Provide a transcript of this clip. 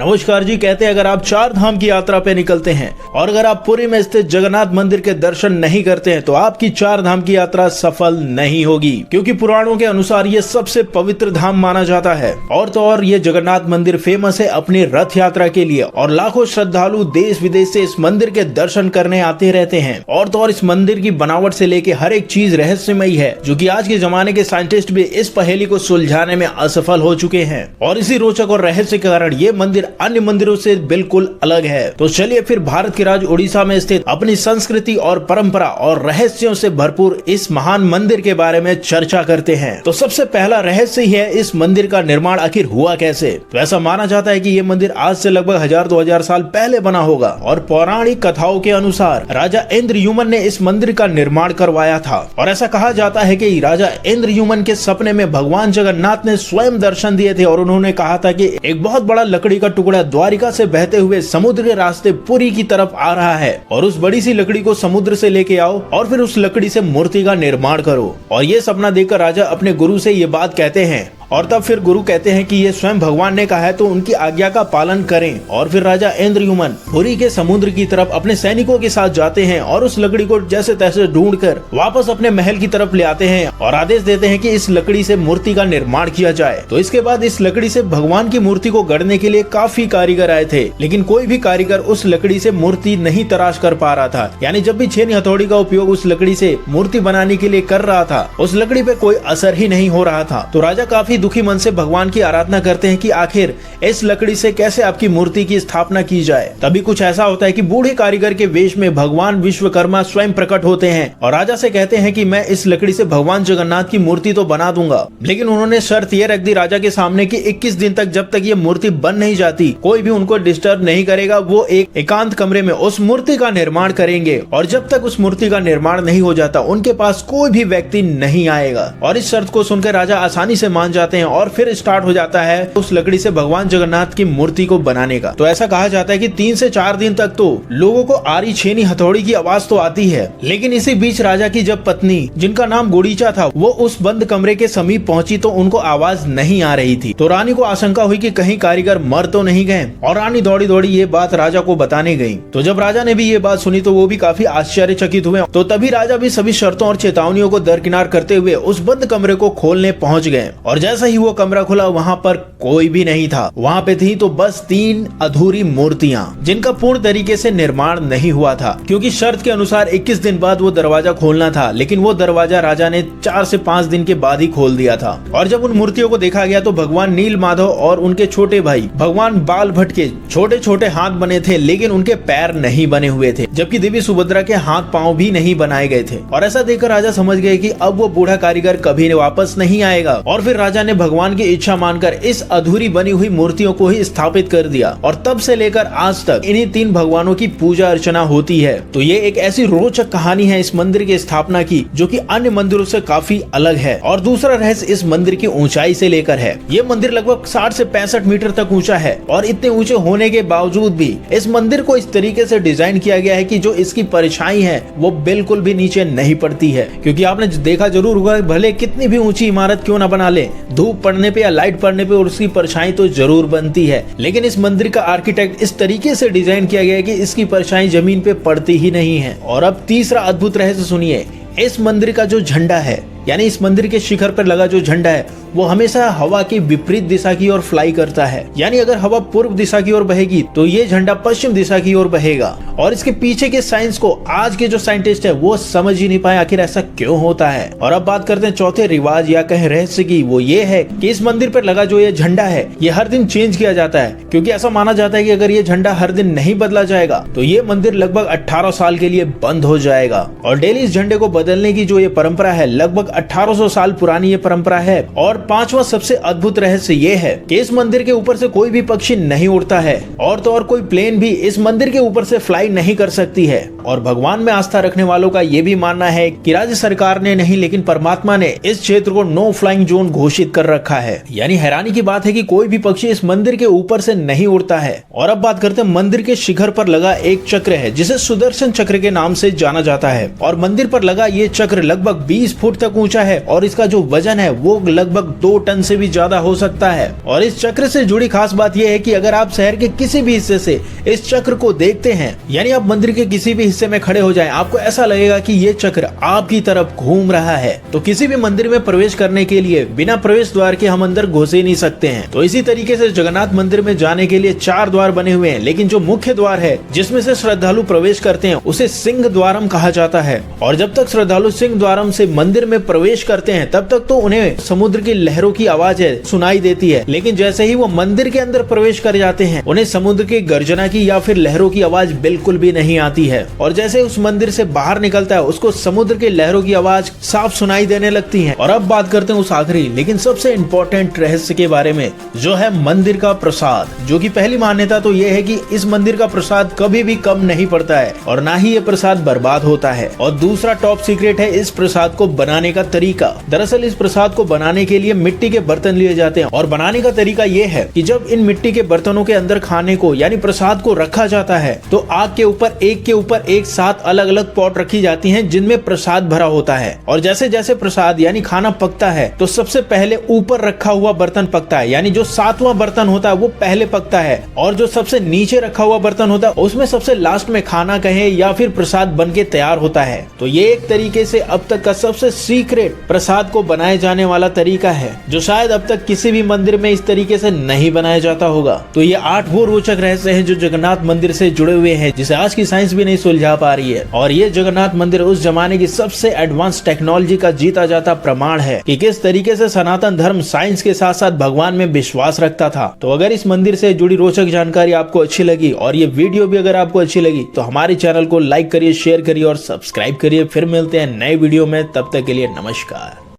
नमस्कार जी। कहते हैं अगर आप 4 धाम की यात्रा पे निकलते हैं और अगर आप पुरी में स्थित जगन्नाथ मंदिर के दर्शन नहीं करते हैं तो आपकी 4 धाम की यात्रा सफल नहीं होगी, क्योंकि पुराणों के अनुसार ये सबसे पवित्र धाम माना जाता है। और तो और ये जगन्नाथ मंदिर फेमस है अपनी रथ यात्रा के लिए और लाखों श्रद्धालु देश विदेश से इस मंदिर के दर्शन करने आते रहते हैं। और तो और इस मंदिर की बनावट से लेके हर एक चीज रहस्यमयी है, जो कि आज के जमाने के साइंटिस्ट भी इस पहेली को सुलझाने में असफल हो चुके हैं। और इसी रोचक और रहस्य के कारण ये मंदिर अन्य मंदिरों से बिल्कुल अलग है। तो चलिए फिर भारत के राज्य उड़ीसा में स्थित अपनी संस्कृति और परंपरा और रहस्यों से भरपूर इस महान मंदिर के बारे में चर्चा करते हैं। तो सबसे पहला रहस्य ही है इस मंदिर का निर्माण आखिर हुआ कैसे। तो ऐसा माना जाता है कि ये मंदिर आज से लगभग 1000-2000 साल पहले बना होगा और पौराणिक कथाओं के अनुसार राजा इंद्रयुमन ने इस मंदिर का निर्माण करवाया था। और ऐसा कहा जाता है कि राजा इंद्रयुमन के सपने में भगवान जगन्नाथ ने स्वयं दर्शन दिए थे और उन्होंने कहा था कि एक बहुत बड़ा लकड़ी का टुकड़ा द्वारिका से बहते हुए समुद्र के रास्ते पुरी की तरफ आ रहा है और उस बड़ी सी लकड़ी को समुद्र से लेके आओ और फिर उस लकड़ी से मूर्ति का निर्माण करो। और ये सपना देखकर राजा अपने गुरु से ये बात कहते हैं और तब फिर गुरु कहते हैं कि ये स्वयं भगवान ने कहा है तो उनकी आज्ञा का पालन करें। और फिर राजा इंद्रयुमन पुरी के समुद्र की तरफ अपने सैनिकों के साथ जाते हैं और उस लकड़ी को जैसे तैसे ढूंढकर वापस अपने महल की तरफ ले आते हैं और आदेश देते हैं कि इस लकड़ी से मूर्ति का निर्माण किया जाए। तो इसके बाद इस लकड़ी से भगवान की मूर्ति को गढ़ने के लिए काफी कारीगर आए थे, लेकिन कोई भी कारीगर उस लकड़ी से मूर्ति नहीं तराश कर पा रहा था। यानी जब भी छेनी हथौड़ी का उपयोग उस लकड़ी से मूर्ति बनाने के लिए कर रहा था, उस लकड़ी पे कोई असर ही नहीं हो रहा था। तो राजा काफी दुखी मन से भगवान की आराधना करते हैं कि आखिर इस लकड़ी से कैसे आपकी मूर्ति की स्थापना की जाए। तभी कुछ ऐसा होता है कि बूढ़े कारीगर के वेश में भगवान विश्वकर्मा स्वयं प्रकट होते हैं और राजा से कहते हैं कि मैं इस लकड़ी से भगवान जगन्नाथ की मूर्ति तो बना दूंगा, लेकिन उन्होंने शर्त ये रख दी राजा के सामने कि 21 दिन तक जब तक ये मूर्ति बन नहीं जाती कोई भी उनको डिस्टर्ब नहीं करेगा। वो एक एकांत कमरे में उस मूर्ति का निर्माण करेंगे और जब तक उस मूर्ति का निर्माण नहीं हो जाता उनके पास कोई भी व्यक्ति नहीं आएगा। और इस शर्त को सुनकर राजा आसानी से मान जाते हैं और फिर स्टार्ट हो जाता है उस लकड़ी से भगवान जगन्नाथ की मूर्ति को बनाने का। तो ऐसा कहा जाता है कि 3 से 4 दिन तक तो लोगों को आरी छेनी हथौड़ी की आवाज तो आती है, लेकिन इसी बीच राजा की जब पत्नी जिनका नाम गुड़ीचा था वो उस बंद कमरे के समीप पहुंची तो उनको आवाज नहीं आ रही थी। तो रानी को आशंका हुई कि कहीं कारीगर मर तो नहीं गए और रानी दौड़ी दौड़ी ये बात राजा को बताने गई। तो जब राजा ने भी ये बात सुनी तो वो भी काफी आश्चर्यचकित हुए। तो तभी राजा भी सभी शर्तों और चेतावनियों को दरकिनार करते हुए उस बंद कमरे को खोलने पहुंच गए। और जैसा ही वो कमरा खुला वहाँ पर कोई भी नहीं था। वहाँ पे थी तो बस 3 अधूरी मूर्तियाँ जिनका पूर्ण तरीके से निर्माण नहीं हुआ था, क्योंकि शर्त के अनुसार 21 दिन बाद वो दरवाजा खोलना था, लेकिन वो दरवाजा राजा ने 4 से 5 दिन के बाद ही खोल दिया था। और जब उन मूर्तियों को देखा गया तो भगवान नील माधव और उनके छोटे भाई भगवान बाल भट्ट के छोटे छोटे हाथ बने थे, लेकिन उनके पैर नहीं बने हुए थे, जबकि देवी सुभद्रा के हाथ पांव भी नहीं बनाए गए थे। और ऐसा देखकर राजा समझ गए कि अब वो बूढ़ा कारीगर कभी वापस नहीं आएगा। और फिर राजा ने भगवान की इच्छा मानकर इस अधूरी बनी हुई मूर्तियों को ही स्थापित कर दिया और तब से लेकर आज तक इन्हीं 3 भगवानों की पूजा अर्चना होती है। तो ये एक ऐसी रोचक कहानी है इस मंदिर की स्थापना की, जो कि अन्य मंदिरों से काफी अलग है। और दूसरा रहस्य इस मंदिर की ऊंचाई से लेकर है। ये मंदिर लगभग 60 से 65 मीटर तक ऊंचा है और इतने ऊंचे होने के बावजूद भी इस मंदिर को इस तरीके से डिजाइन किया गया है कि जो इसकी परछाई है वो बिल्कुल भी नीचे नहीं पड़ती है। क्योंकि आपने देखा जरूर होगा, भले कितनी भी ऊंची इमारत क्यों न बना ले, धूप पड़ने पे या लाइट पड़ने पे उसकी परछाई तो जरूर बनती है, लेकिन इस मंदिर का आर्किटेक्ट इस तरीके से डिजाइन किया गया है कि इसकी परछाई जमीन पे पड़ती ही नहीं है। और अब तीसरा अद्भुत रहस्य सुनिए। इस मंदिर का जो झंडा है, यानी इस मंदिर के शिखर पर लगा जो झंडा है, वो हमेशा हवा की विपरीत दिशा की ओर फ्लाई करता है। यानी अगर हवा पूर्व दिशा की ओर बहेगी तो ये झंडा पश्चिम दिशा की ओर बहेगा। और इसके पीछे के साइंस को आज के जो साइंटिस्ट है वो समझ ही नहीं पाए आखिर ऐसा क्यों होता है। और अब बात करते हैं चौथे रिवाज या कहें रहस्य की। वो ये है कि इस मंदिर पर लगा जो ये झंडा है ये हर दिन चेंज किया जाता है, क्योंकि ऐसा माना जाता है कि अगर ये झंडा हर दिन नहीं बदला जाएगा तो ये मंदिर लगभग 18 साल के लिए बंद हो जाएगा। और डेली इस झंडे को बदलने की जो ये परंपरा है लगभग 1800 साल पुरानी ये परंपरा है। और 5वां सबसे अद्भुत रहस्य ये है कि इस मंदिर के ऊपर से कोई भी पक्षी नहीं उड़ता है और तो और कोई प्लेन भी इस मंदिर के ऊपर से फ्लाई नहीं कर सकती है। और भगवान में आस्था रखने वालों का ये भी मानना है कि राज्य सरकार ने नहीं लेकिन परमात्मा ने इस क्षेत्र को नो फ्लाइंग जोन घोषित कर रखा है। यानी हैरानी की बात है कि कोई भी पक्षी इस मंदिर के ऊपर से नहीं उड़ता है। और अब बात करते हैं मंदिर के शिखर पर लगा एक चक्र है जिसे सुदर्शन चक्र के नाम से जाना जाता है। और मंदिर पर लगा ये चक्र लगभग 20 फुट तक ऊंचा है और इसका जो वजन है वो लगभग 2 टन से भी ज्यादा हो सकता है। और इस चक्र से जुड़ी खास बात यह है कि अगर आप शहर के किसी भी हिस्से से इस चक्र को देखते हैं, यानी आप मंदिर के किसी भी हिस्से में खड़े हो जाएं, आपको ऐसा लगेगा कि ये चक्र आपकी तरफ घूम रहा है। तो किसी भी मंदिर में प्रवेश करने के लिए बिना प्रवेश द्वार के हम अंदर घुस ही नहीं सकते हैं। तो इसी तरीके से जगन्नाथ मंदिर में जाने के लिए 4 द्वार बने हुए हैं, लेकिन जो मुख्य द्वार है जिसमें से श्रद्धालु प्रवेश करते हैं उसे सिंह द्वारम कहा जाता है। और जब तक श्रद्धालु सिंह द्वारम से मंदिर में प्रवेश करते हैं तब तक तो उन्हें समुद्र की लहरों की आवाज सुनाई देती है, लेकिन जैसे ही वो मंदिर के अंदर प्रवेश कर जाते हैं उन्हें समुद्र की गर्जना की या फिर लहरों की आवाज बिल्कुल भी नहीं आती है। और जैसे उस मंदिर से बाहर निकलता है उसको समुद्र की लहरों की आवाज साफ सुनाई देने लगती है। और अब बात करते हैं उस आखिरी लेकिन सबसे इम्पोर्टेंट रहस्य के बारे में, जो है मंदिर का प्रसाद। जो कि पहली मान्यता तो यह है कि इस मंदिर का प्रसाद कभी भी कम नहीं पड़ता है और ना ही ये प्रसाद बर्बाद होता है। और दूसरा टॉप सीक्रेट है इस प्रसाद को बनाने का तरीका। दरअसल इस प्रसाद को बनाने के लिए मिट्टी के बर्तन लिए जाते हैं और बनाने का तरीका ये है कि जब इन मिट्टी के बर्तनों के अंदर खाने को यानी प्रसाद को रखा जाता है तो आग के ऊपर एक साथ अलग अलग पॉट रखी जाती हैं जिनमें प्रसाद भरा होता है। और जैसे जैसे प्रसाद यानी खाना पकता है तो सबसे पहले ऊपर रखा हुआ बर्तन पकता है, यानी जो 7वां बर्तन होता है वो पहले पकता है, और जो सबसे नीचे रखा हुआ बर्तन होता है उसमें सबसे लास्ट में खाना कहे या फिर प्रसाद बन के तैयार होता है। तो ये एक तरीके से अब तक का सबसे सीक्रेट प्रसाद को बनाए जाने वाला तरीका है, जो शायद अब तक किसी भी मंदिर में इस तरीके से नहीं बनाया जाता होगा। तो ये 8 वो रोचक रहस्य हैं जो जगन्नाथ मंदिर से जुड़े हुए हैं, जिसे आज की साइंस भी नहीं सुलझा पा रही है। और ये जगन्नाथ मंदिर उस जमाने की सबसे एडवांस टेक्नोलॉजी का जीता जाता प्रमाण है कि किस तरीके से सनातन धर्म साइंस के साथ साथ भगवान में विश्वास रखता था। तो अगर इस मंदिर से जुड़ी रोचक जानकारी आपको अच्छी लगी और ये वीडियो भी अगर आपको अच्छी लगी तो हमारे चैनल को लाइक करिए, शेयर करिए और सब्सक्राइब करिए। फिर मिलते हैं नए वीडियो में, तब तक के लिए नमस्कार।